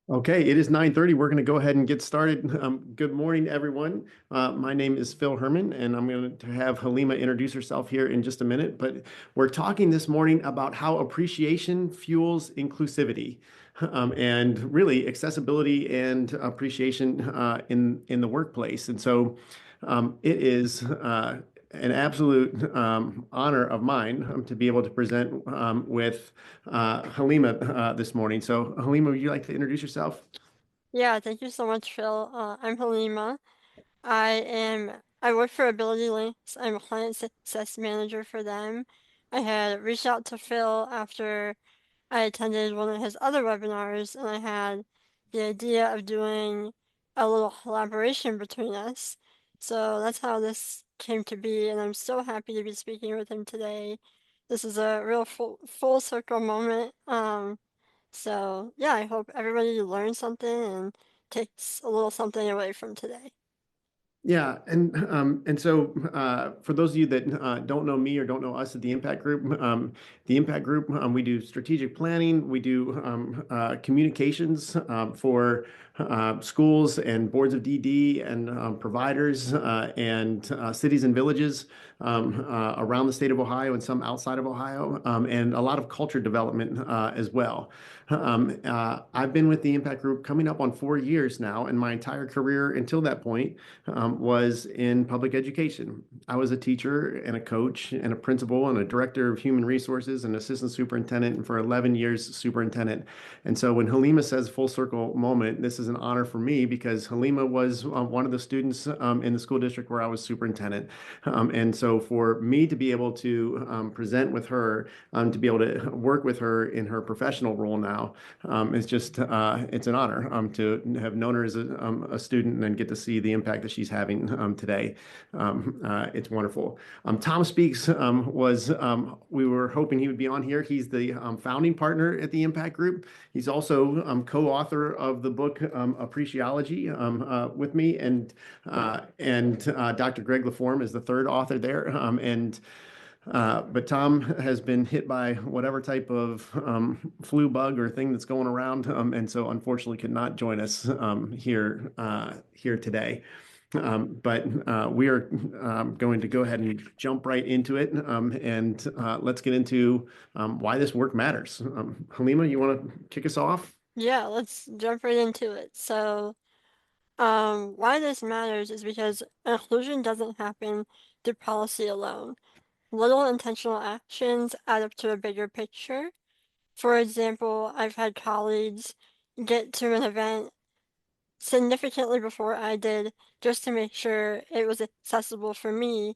Okay, it is 9:30. We're going to go ahead and get started. Good morning, everyone. My name is Phil Herman, and I'm going to have Halima introduce herself here in just a minute. But we're talking this morning about how appreciation fuels inclusivity, and really accessibility and appreciation in the workplace. And so, it is an absolute honor of mine to be able to present with Halima this morning. So, Halima, would you like to introduce yourself? Yeah, thank you so much, Phil. I'm Halima. I work for AbilityLinks. I'm a client success manager for them. I had reached out to Phil after I attended one of his other webinars, and I had the idea of doing a little collaboration between us. So that's how this came to be, and I'm so happy to be speaking with him today. This is a real full circle moment. So yeah, I hope everybody learns something and takes a little something away from today. Yeah, and so for those of you that don't know me or don't know us at the Impact Group, we do strategic planning, we do communications for schools and boards of DD and providers and cities and villages around the state of Ohio and some outside of Ohio, and a lot of culture development as well. I've been with the Impact Group coming up on 4 years now, and my entire career until that point was in public education. I was a teacher and a coach and a principal and a director of human resources and assistant superintendent, and for 11 years, superintendent. And so when Halima says full circle moment, this is an honor for me because Halima was one of the students in the school district where I was superintendent. And so for me to be able to present with her, to be able to work with her in her professional role now, it's an honor to have known her as a student and then get to see the impact that she's having today. It's wonderful. Tom Speaks we were hoping he would be on here. He's the founding partner at the Impact Group. He's also co-author of the book Appreciology with me, and Dr. Greg LaForme is the third author there. But Tom has been hit by whatever type of flu bug or thing that's going around, and so unfortunately could not join us here today. But we are going to go ahead and jump right into it, and let's get into why this work matters. Halima, you want to kick us off? Yeah, let's jump right into it. Why this matters is because inclusion doesn't happen through policy alone. Little intentional actions add up to a bigger picture. For example, I've had colleagues get to an event significantly before I did just to make sure it was accessible for me.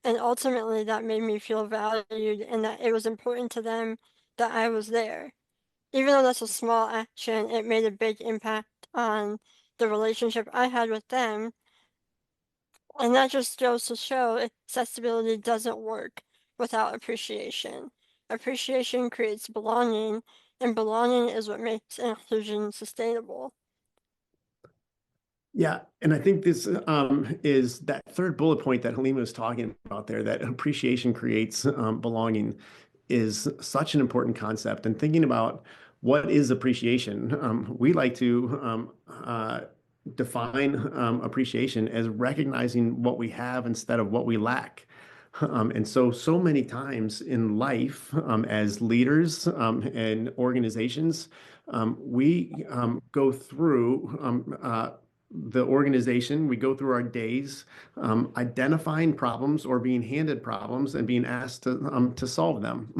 And ultimately, that made me feel valued and that it was important to them that I was there. Even though that's a small action, it made a big impact on the relationship I had with them. And that just goes to show accessibility doesn't work without appreciation. Appreciation creates belonging, and belonging is what makes inclusion sustainable. Yeah, and I think this is that third bullet point that Halima was talking about there, that appreciation creates belonging, is such an important concept. And thinking about what is appreciation, we like to define appreciation as recognizing what we have instead of what we lack. And so many times in life, as leaders and organizations, we go through the organization, we go through our days identifying problems or being handed problems and being asked to solve them.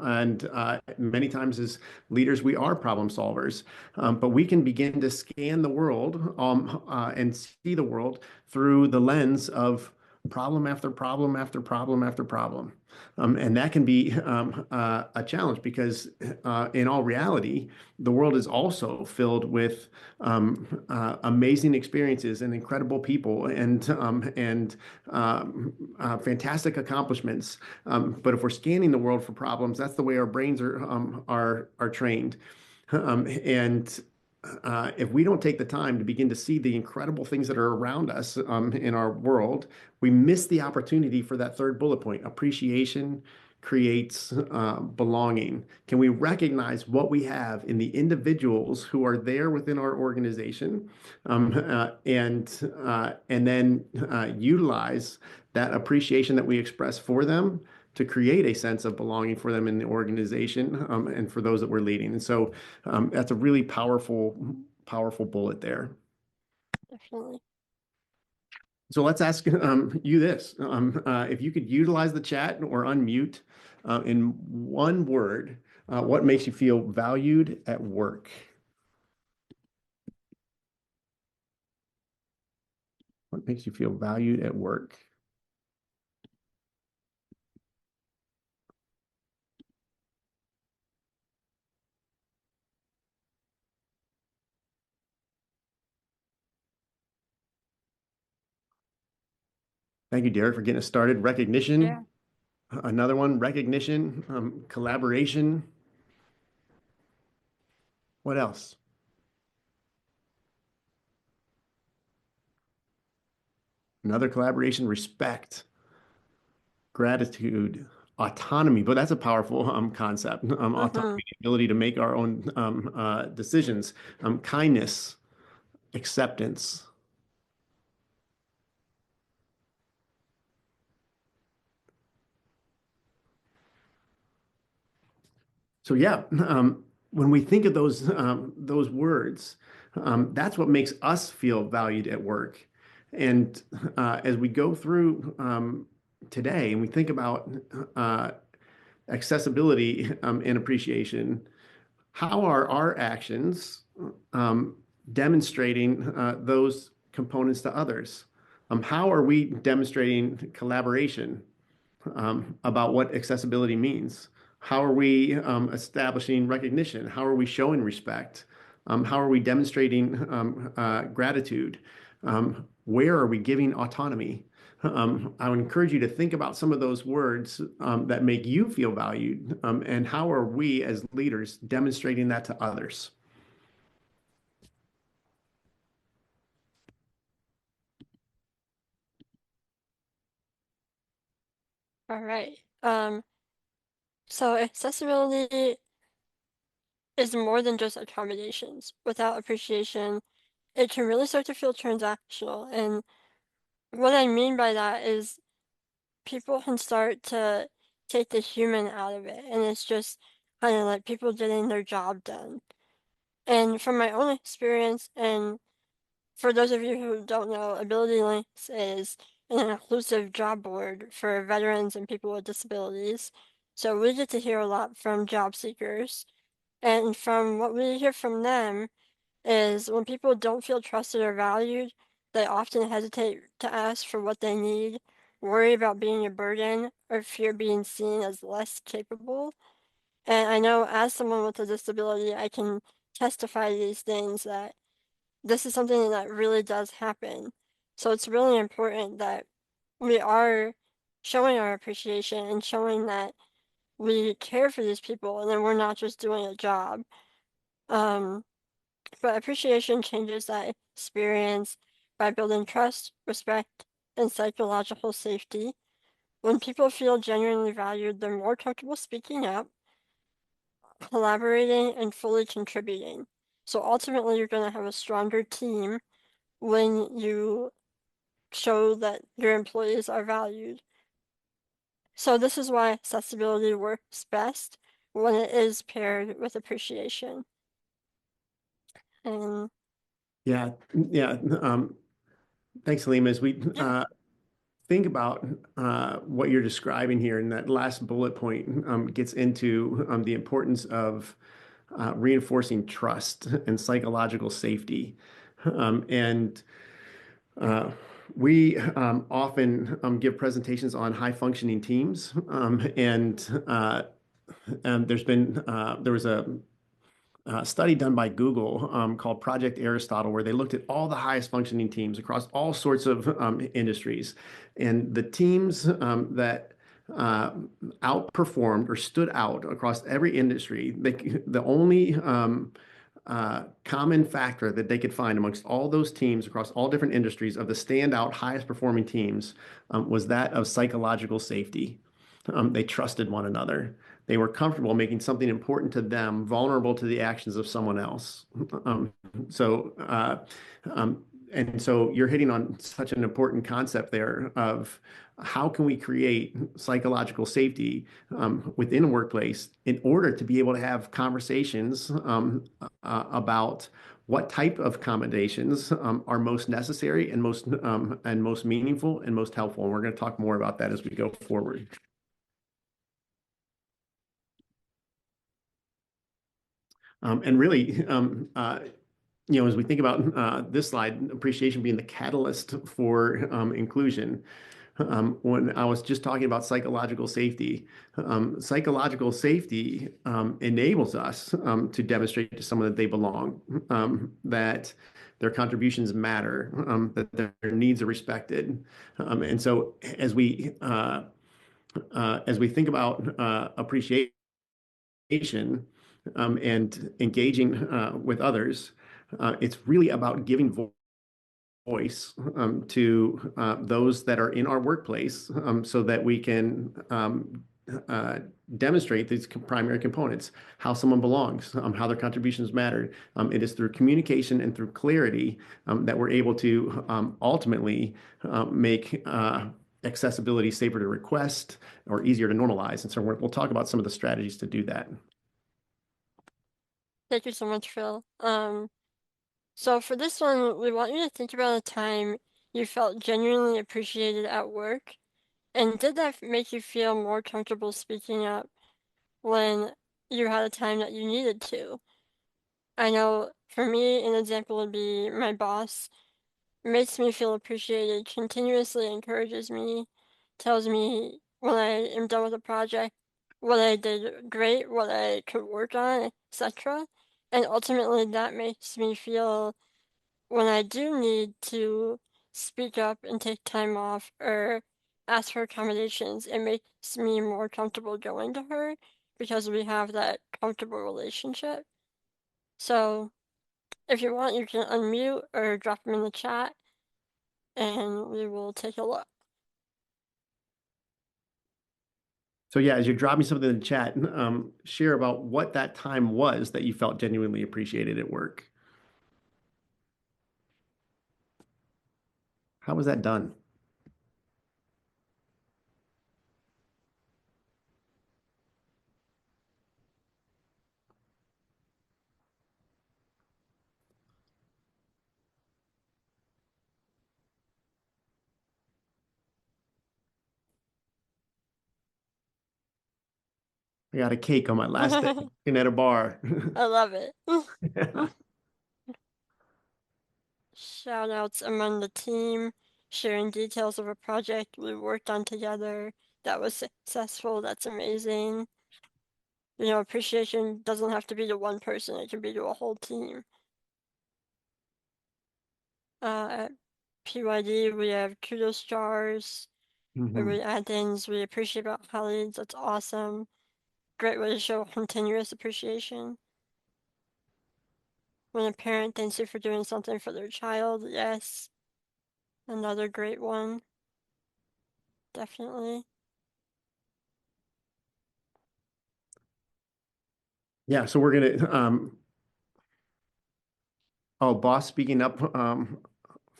And many times as leaders, we are problem solvers, but we can begin to scan the world and see the world through the lens of problem after problem after problem after problem. And that can be a challenge because, in all reality, the world is also filled with amazing experiences and incredible people and fantastic accomplishments. But if we're scanning the world for problems, that's the way our brains are trained. And if we don't take the time to begin to see the incredible things that are around us in our world, we miss the opportunity for that third bullet point, appreciation creates belonging? Can we recognize what we have in the individuals who are there within our organization, and then utilize that appreciation that we express for them to create a sense of belonging for them in the organization, and for those that we're leading. And so that's a really powerful bullet there. Definitely. So let's ask you this. If you could utilize the chat or unmute in one word, what makes you feel valued at work? What makes you feel valued at work? Thank you, Derek, for getting us started. Yeah. Recognition. Another one, recognition, collaboration. What else? Another collaboration, respect, gratitude, autonomy. But that's a powerful concept. Autonomy, Mm-hmm. the ability to make our own decisions. Kindness, acceptance. So yeah, when we think of those words, that's what makes us feel valued at work. And as we go through today and we think about uh, accessibility and appreciation, how are our actions um, demonstrating those components to others? How are we demonstrating collaboration about what accessibility means? How are we establishing recognition? How are we showing respect? How are we demonstrating gratitude? Where are we giving autonomy? I would encourage you to think about some of those words that make you feel valued, and how are we as leaders demonstrating that to others? All right. So accessibility is more than just accommodations. Without appreciation, it can really start to feel transactional. And what I mean by that is people can start to take the human out of it, and it's just kind of like people getting their job done. And from my own experience, and for those of you who don't know, AbilityLinks is an inclusive job board for veterans and people with disabilities. So we get to hear a lot from job seekers. And from what we hear from them is when people don't feel trusted or valued, they often hesitate to ask for what they need, worry about being a burden, or fear being seen as less capable. And I know as someone with a disability, I can testify to these things that this is something that really does happen. So it's really important that we are showing our appreciation and showing that we care for these people and then we're not just doing a job. Um, but appreciation changes that experience by building trust, respect, and psychological safety. When people feel genuinely valued, they're more comfortable speaking up, collaborating, and fully contributing. So ultimately, you're going to have a stronger team when you show that your employees are valued. So this is why accessibility works best when it is paired with appreciation. And Yeah, yeah. Thanks, Halima. As we yeah, think about what you're describing here, and that last bullet point gets into the importance of reinforcing trust and psychological safety. And we often give presentations on high functioning teams, and there was a study done by Google called Project Aristotle, where they looked at all the highest functioning teams across all sorts of industries. And the teams that uh, outperformed or stood out across every industry, the only common factor that they could find amongst all those teams across all different industries of the standout highest performing teams was that of psychological safety. They trusted one another. They were comfortable making something important to them vulnerable to the actions of someone else. Um, so, um, and so you're hitting on such an important concept there of how can we create psychological safety within a workplace in order to be able to have conversations about what type of accommodations are most necessary and most meaningful and most helpful. And we're going to talk more about that as we go forward. And really, as we think about this slide, appreciation being the catalyst for inclusion. When I was just talking about psychological safety enables us to demonstrate to someone that they belong, that their contributions matter, that their needs are respected. And so as we think about appreciation and engaging with others, it's really about giving voice to those that are in our workplace so that we can uh, demonstrate these primary components, how someone belongs, how their contributions matter. It is through communication and through clarity that we're able to ultimately make accessibility safer to request or easier to normalize. And so we'll talk about some of the strategies to do that. Thank you so much, Phil. So for this one, we want you to think about a time you felt genuinely appreciated at work, and did that make you feel more comfortable speaking up when you had a time that you needed to? I know for me, an example would be my boss makes me feel appreciated, continuously encourages me, tells me when I am done with a project, what I did great, what I could work on, etc. And ultimately, that makes me feel when I do need to speak up and take time off or ask for accommodations, it makes me more comfortable going to her because we have that comfortable relationship. So, if you want, you can unmute or drop them in the chat and we will take a look. So yeah, as you're dropping something in the chat, share about what that time was that you felt genuinely appreciated at work. How was that done? I got a cake on my last day I in at a bar. love it. Shout outs among the team, sharing details of a project we worked on together that was successful. That's amazing. Appreciation doesn't have to be to one person, it can be to a whole team. At PYD, we have kudos stars, where Mhm. we add things we appreciate about colleagues. That's awesome. Great way to show continuous appreciation. When a parent thanks you for doing something for their child, yes. Another great one. Definitely. Yeah, so we're gonna boss speaking up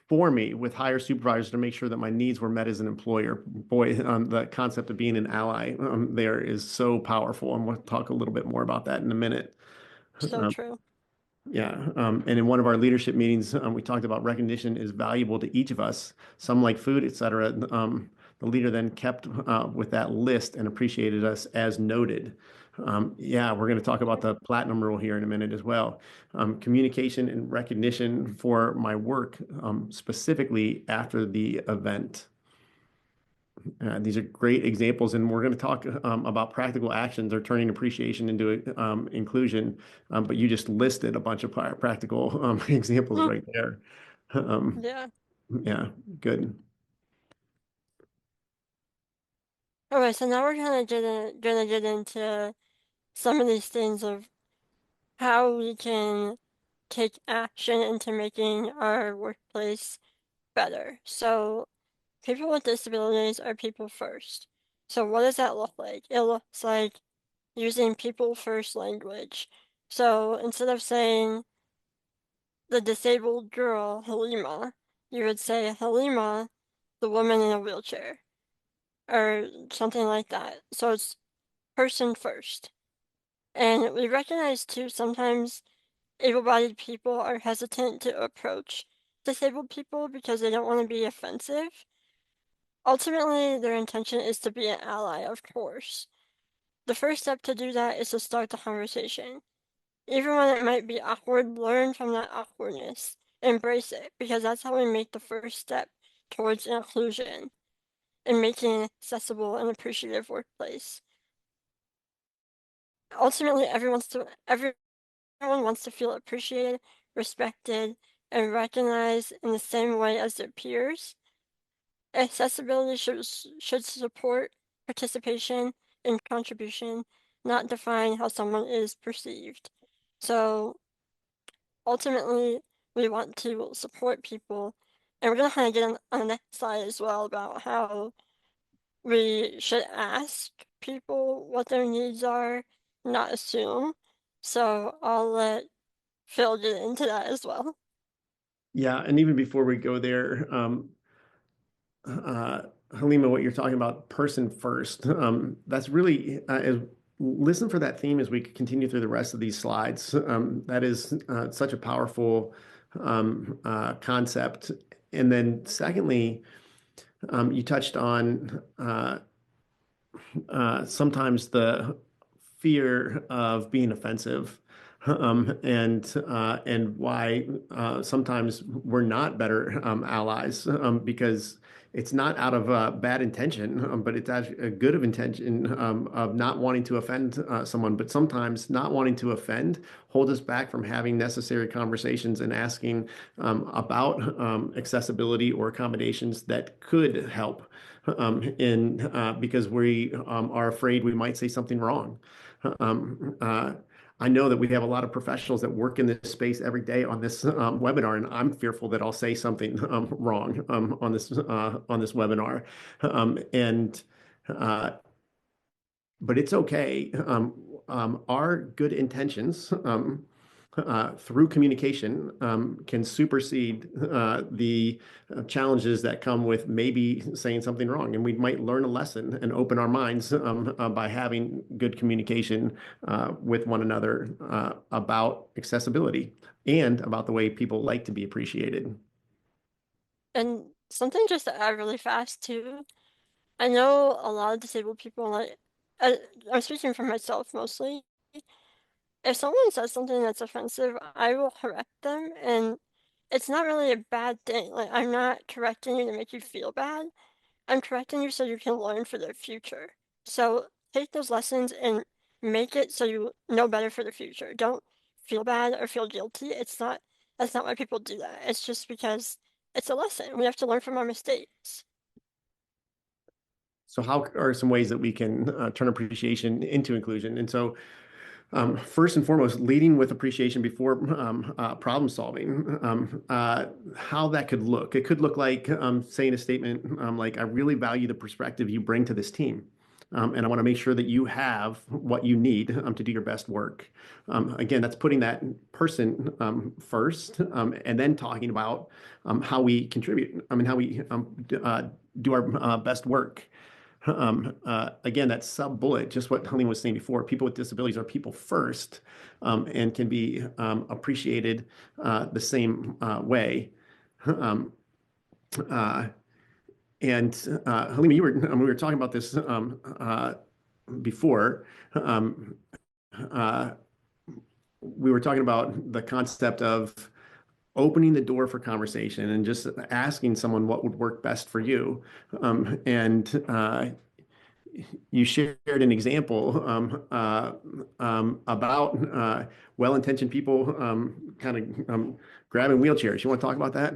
for me with higher supervisors to make sure that my needs were met as an employer. Boy, the concept of being an ally there is so powerful, and we'll talk a little bit more about that in a minute. So Um, true. Yeah, and in one of our leadership meetings, we talked about recognition is valuable to each of us. Some like food, et cetera. The leader then kept with that list and appreciated us as noted. Yeah, we're going to talk about the platinum rule here in a minute as well. Communication and recognition for my work, specifically after the event. These are great examples, and we're going to talk about practical actions or turning appreciation into inclusion. But you just listed a bunch of practical examples right there. Um, Yeah. yeah, good. Alright, so now we're gonna get into some of these things of how we can take action into making our workplace better. So people with disabilities are people first. So what does that look like? It looks like using people first language. So instead of saying the disabled girl, Halima, you would say Halima, the woman in a wheelchair, or something like that. So it's person first. And we recognize too sometimes able-bodied people are hesitant to approach disabled people because they don't want to be offensive. Ultimately, their intention is to be an ally, of course. The first step to do that is to start the conversation. Even when it might be awkward, learn from that awkwardness. Embrace it, because that's how we make the first step towards inclusion and making an accessible and appreciative workplace. Ultimately, everyone wants to feel appreciated, respected, and recognized in the same way as their peers. Accessibility should support participation and contribution, not define how someone is perceived. So ultimately, we want to support people, and we're gonna kind of get on the next slide as well about how we should ask people what their needs are, not assume. So I'll let Phil get into that as well. Yeah, and even before we go there, uh, Halima, what you're talking about, person first, that's really listen for that theme as we continue through the rest of these slides. That is such a powerful concept. And then, secondly, you touched on sometimes the fear of being offensive, and why sometimes we're not better allies, because it's not out of bad intention, but it's actually a good of intention, of not wanting to offend someone. But sometimes not wanting to offend hold us back from having necessary conversations and asking about accessibility or accommodations that could help, in because we are afraid we might say something wrong. Um, uh, I know that we have a lot of professionals that work in this space every day on this webinar, and I'm fearful that I'll say something wrong on this webinar, and but it's okay. Our good intentions, through communication, can supersede the challenges that come with maybe saying something wrong. And we might learn a lesson and open our minds by having good communication with one another about accessibility and about the way people like to be appreciated. And something just to add really fast too. I know a lot of disabled people, like, uh, I'm speaking for myself mostly. If someone says something that's offensive, I will correct them, and it's not really a bad thing. Like, I'm not correcting you to make you feel bad. I'm correcting you so you can learn for the future. So take those lessons and make it so you know better for the future. Don't feel bad or feel guilty. That's not why people do that. It's just because it's a lesson. We have to learn from our mistakes. So, how are some ways that we can turn appreciation into inclusion? And so, first and foremost, leading with appreciation before problem solving. How that could look. It could look like saying a statement like, I really value the perspective you bring to this team. And I want to make sure that you have what you need to do your best work. Again, that's putting that person first, and then talking about how we contribute. I mean, how we do our best work. Again, that sub bullet, just what Helene was saying before, people with disabilities are people first, and can be appreciated the same way. Um, uh, and Halima, we were talking about this before. Um, uh, we were talking about the concept of opening the door for conversation and just asking someone what would work best for you. And you shared an example about well-intentioned people kind of grabbing wheelchairs. You want to talk about that?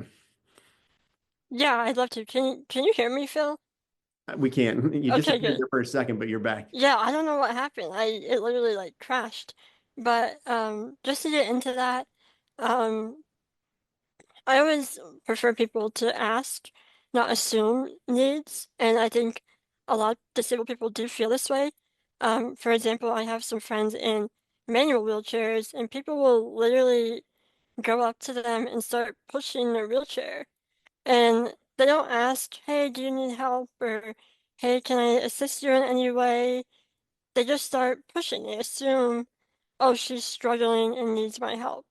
Yeah, I'd love to. Can you hear me, Phil? We can. You Okay, disappeared good. there for a second, but you're back. Yeah, I don't know what happened. It literally like crashed. But just to get into that, um I always prefer people to ask, not assume needs. And I think a lot of disabled people do feel this way. For example, I have some friends in manual wheelchairs, and people will literally go up to them and start pushing their wheelchair. And they don't ask, hey, do you need help? Or, hey, can I assist you in any way? They just start pushing. They assume, oh, she's struggling and needs my help.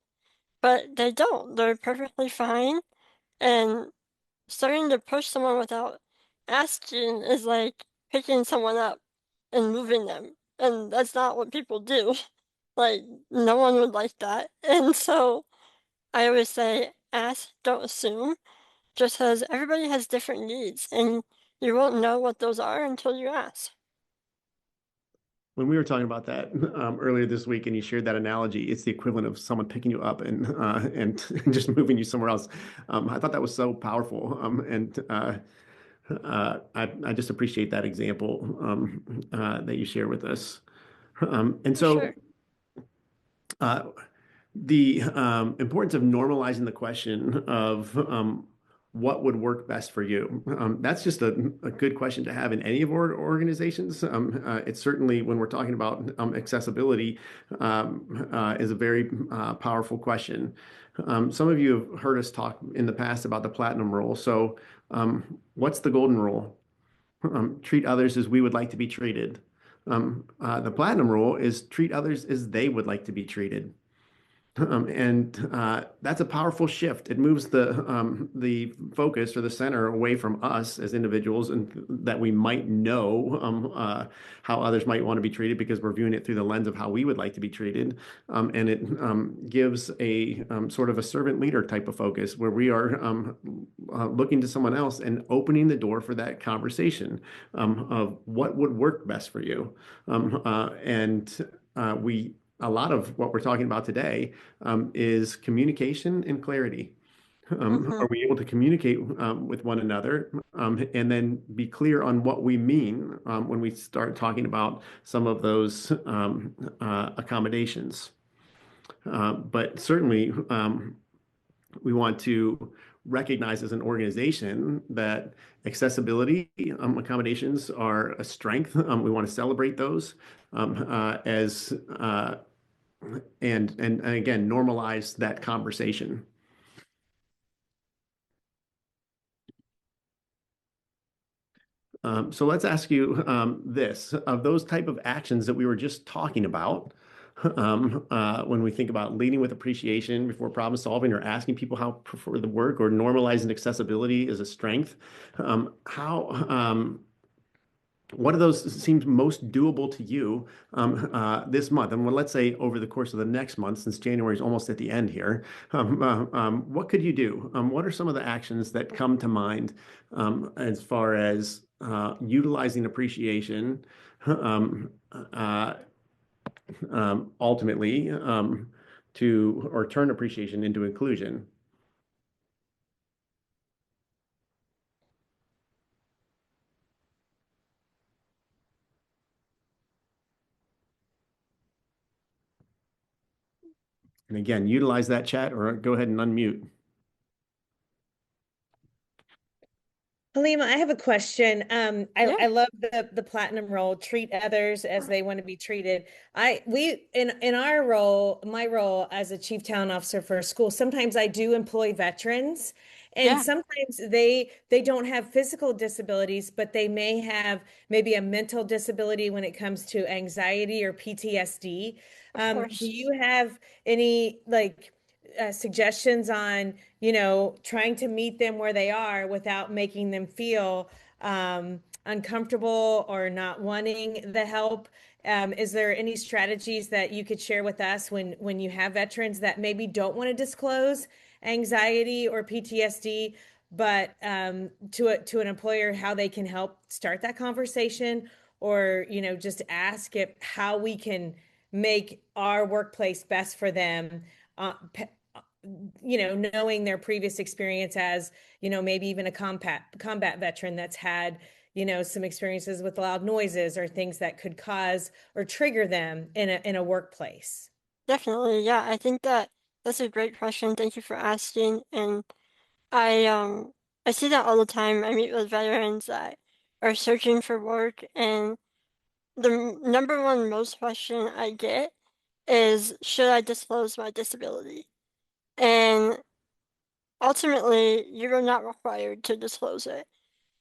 But they don't. They're perfectly fine. And starting to push someone without asking is like picking someone up and moving them. And that's not what people do. Like, no one would like that. And so I always say, ask, don't assume, just because everybody has different needs and you won't know what those are until you ask. When we were talking about that earlier this week, and you shared that analogy, it's the equivalent of someone picking you up and just moving you somewhere else. I thought that was so powerful, I just appreciate that example that you share with us. And For so, sure. uh, the importance of normalizing the question of what would work best for you. That's just a good question to have in any of our organizations. It's certainly when we're talking about accessibility is a very powerful question. Some of you have heard us talk in the past about the platinum rule. So, what's the golden rule? Treat others as we would like to be treated. The platinum rule is treat others as they would like to be treated. And that's a powerful shift. It moves the focus or the center away from us as individuals, and that we might know how others might want to be treated because we're viewing it through the lens of how we would like to be treated. And it gives a sort of a servant leader type of focus where we are looking to someone else and opening the door for that conversation of what would work best for you. And we a lot of what we're talking about today is communication and clarity. Mm-hmm. Are we able to communicate with one another and then be clear on what we mean when we start talking about some of those accommodations? But certainly, we want to recognize as an organization that accessibility accommodations are a strength. We want to celebrate those as and again normalize that conversation. So let's ask you this: of those type of actions that we were just talking about, when we think about leading with appreciation before problem solving, or asking people how prefer the work, or normalizing accessibility as a strength, how what of those seems most doable to you this month? And well, let's say over the course of the next month, since January is almost at the end here, what could you do? What are some of the actions that come to mind as far as utilizing appreciation uh, ultimately to or turn appreciation into inclusion? And again, utilize that chat or go ahead and unmute. Halima, I have a question. Yeah, I love the platinum role, treat others as they want to be treated. We in our role, my role as a chief talent officer for a school, sometimes I do employ veterans, and yeah, sometimes they don't have physical disabilities, but they may have maybe a mental disability when it comes to anxiety or PTSD. of Do course. you have any suggestions on trying to meet them where they are without making them feel uncomfortable or not wanting the help? Is there any strategies that you could share with us when you have veterans that maybe don't want to disclose anxiety or PTSD, but to an employer how they can help start that conversation, or just ask if how we can make our workplace best for them, uh, knowing their previous experience as, maybe even a combat veteran that's had, some experiences with loud noises or things that could cause or trigger them in a workplace. Definitely. Yeah, I think that that's a great question. Thank you for asking. And I I see that all the time. I meet with veterans that are searching for work, and the number one most question I get is, should I disclose my disability? And ultimately, you are not required to disclose it.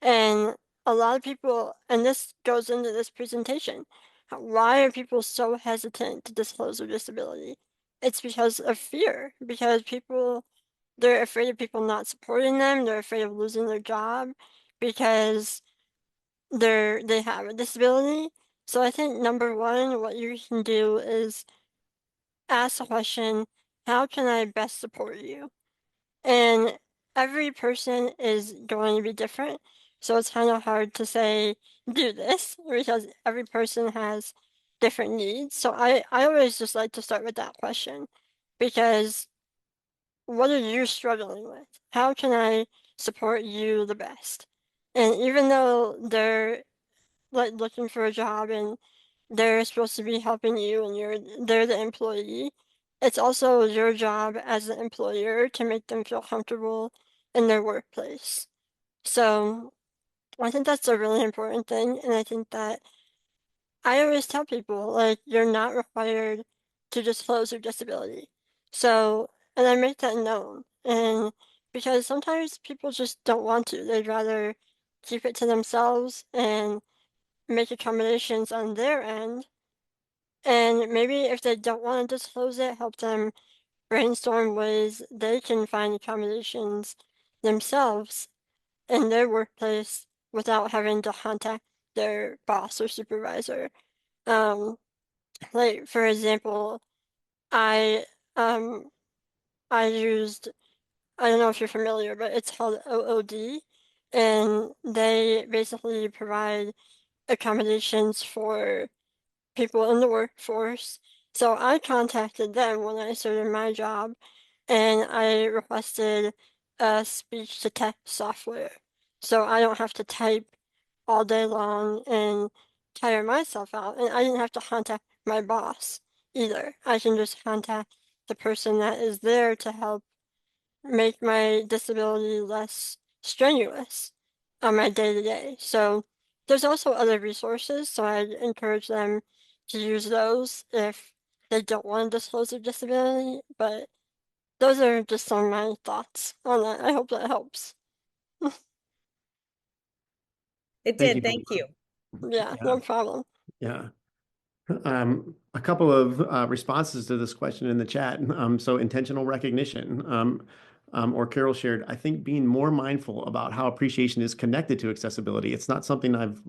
And a lot of people, and this goes into this presentation, why are people so hesitant to disclose their disability? It's because of fear, because they're afraid of people not supporting them, they're afraid of losing their job because they have a disability. So I think number one, what you can do is ask the question, how can I best support you? And every person is going to be different. So it's kind of hard to say, do this, because every person has different needs. So I always just like to start with that question, because what are you struggling with? How can I support you the best? And even though they're like looking for a job and they're supposed to be helping you and they're the employee, it's also your job as an employer to make them feel comfortable in their workplace. So I think that's a really important thing, and I think that I always tell people, like, you're not required to disclose your disability. So, and I make that known. And because sometimes people just don't want to, they'd rather keep it to themselves and make accommodations on their end. And maybe if they don't want to disclose it, help them brainstorm ways they can find accommodations themselves in their workplace without having to contact their boss or supervisor. Um, like for example, I um I used, I don't know if you're familiar, but it's called OOD, and they basically provide accommodations for people in the workforce. So I contacted them when I started my job, and I requested a speech to text software. So I don't have to type all day long and tire myself out. And I didn't have to contact my boss either. I can just contact the person that is there to help make my disability less strenuous on my day to day. So there's also other resources, so I'd encourage them to use those if they don't want to disclose their disability. But those are just some of my thoughts on that. I hope that helps. It Thank did. you. Thank you. Yeah, no problem. Yeah. A couple of responses to this question in the chat. So intentional recognition, or Carol shared, I think being more mindful about how appreciation is connected to accessibility. It's not something I've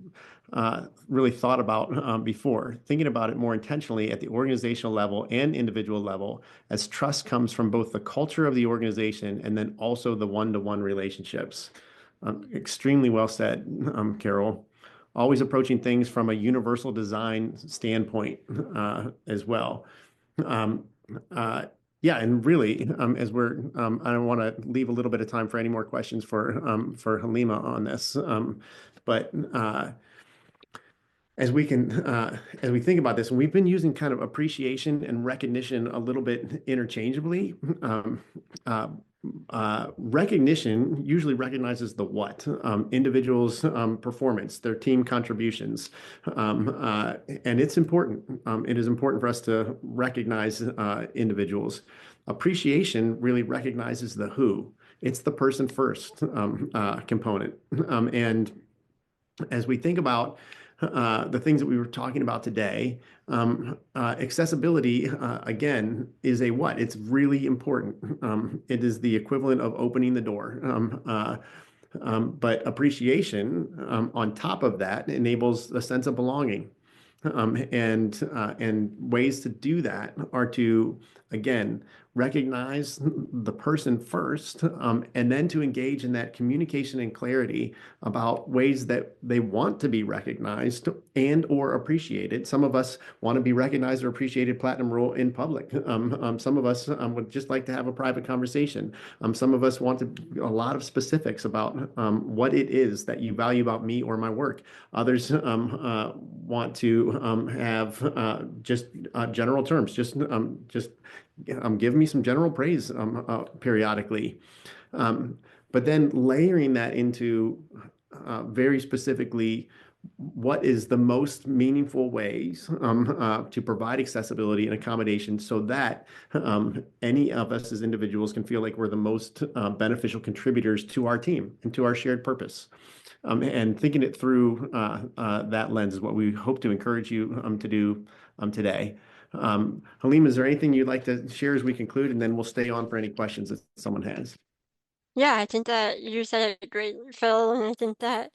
really thought about before. Thinking about it more intentionally at the organizational level and individual level, as trust comes from both the culture of the organization and then also the one-to-one relationships. Extremely well said, Carol. Always approaching things from a universal design standpoint as well. Um, yeah, and really, as I don't want to leave a little bit of time for any more questions for Halima on this, but as we think about this, and we've been using kind of appreciation and recognition a little bit interchangeably. Um, uh, Recognition usually recognizes the what, individuals' performance, their team contributions, and it's important. It is important for us to recognize individuals. Appreciation really recognizes the who. It's the person first component, and as we think about the things that we were talking about today, accessibility, again, is a what? It's really important. It is the equivalent of opening the door. But appreciation, on top of that, enables a sense of belonging. And ways to do that are to, again, recognize the person first, and then to engage in that communication and clarity about ways that they want to be recognized and or appreciated. Some of us want to be recognized or appreciated platinum role in public. Some of us would just like to have a private conversation. Some of us want a lot of specifics about what it is that you value about me or my work. Others want to have just general terms, just give me some general praise periodically. But then layering that into very specifically what is the most meaningful ways to provide accessibility and accommodation so that any of us as individuals can feel like we're the most beneficial contributors to our team and to our shared purpose. And thinking it through that lens is what we hope to encourage you to do today. Halim, is there anything you'd like to share as we conclude, and then we'll stay on for any questions that someone has? Yeah, I think that you said it great, Phil, and I think that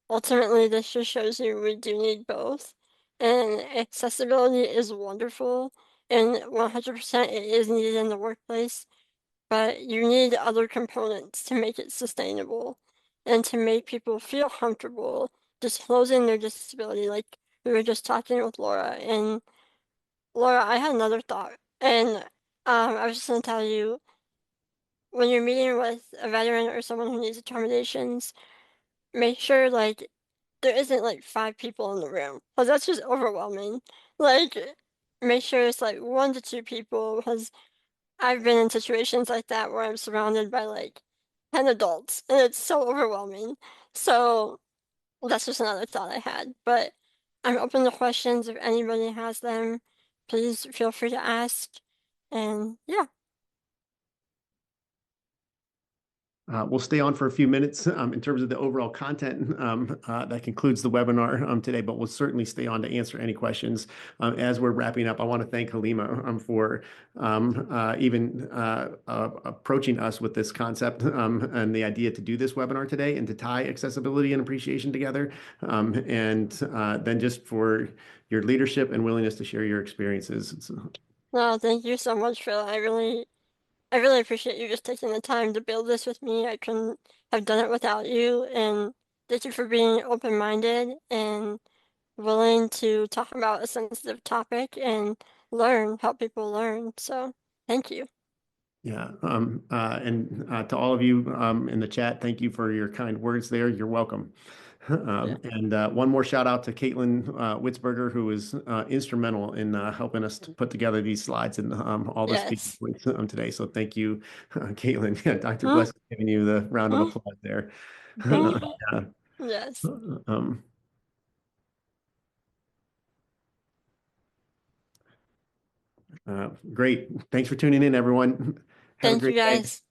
ultimately this just shows you we do need both. And accessibility is wonderful, and 100% it is needed in the workplace, but you need other components to make it sustainable and to make people feel comfortable disclosing their disability, like we were just talking with Laura. And Laura, I had another thought, and I was just gonna tell you, when you're meeting with a veteran or someone who needs accommodations, make sure like there isn't like 5 people in the room, because that's just overwhelming. Like, make sure it's like 1 to 2 people, because I've been in situations like that where I'm surrounded by like 10 adults, and it's so overwhelming. So that's just another thought I had. But I'm open to questions if anybody has them. Please feel free to ask. And yeah. We'll stay on for a few minutes in terms of the overall content that concludes the webinar today, but we'll certainly stay on to answer any questions. As we're wrapping up, I want to thank Halima for even approaching us with this concept and the idea to do this webinar today and to tie accessibility and appreciation together. And then just for your leadership and willingness to share your experiences. No, thank you so much, Phil. I really appreciate you just taking the time to build this with me. I couldn't have done it without you, and thank you for being open-minded and willing to talk about a sensitive topic and help people learn. So, thank you. Yeah. And to all of you in the chat, thank you for your kind words there. You're welcome. Yeah. And one more shout out to Caitlin Witzberger, who was instrumental in helping us to put together these slides and all the speaking Yes. points today. So thank you, Caitlin. Yeah, Dr. Mm, Bless giving you the round of mm, applause there. thank you. Yeah. Yes. Um, great. Thanks for tuning in, everyone. Have a Thank you, great day. guys.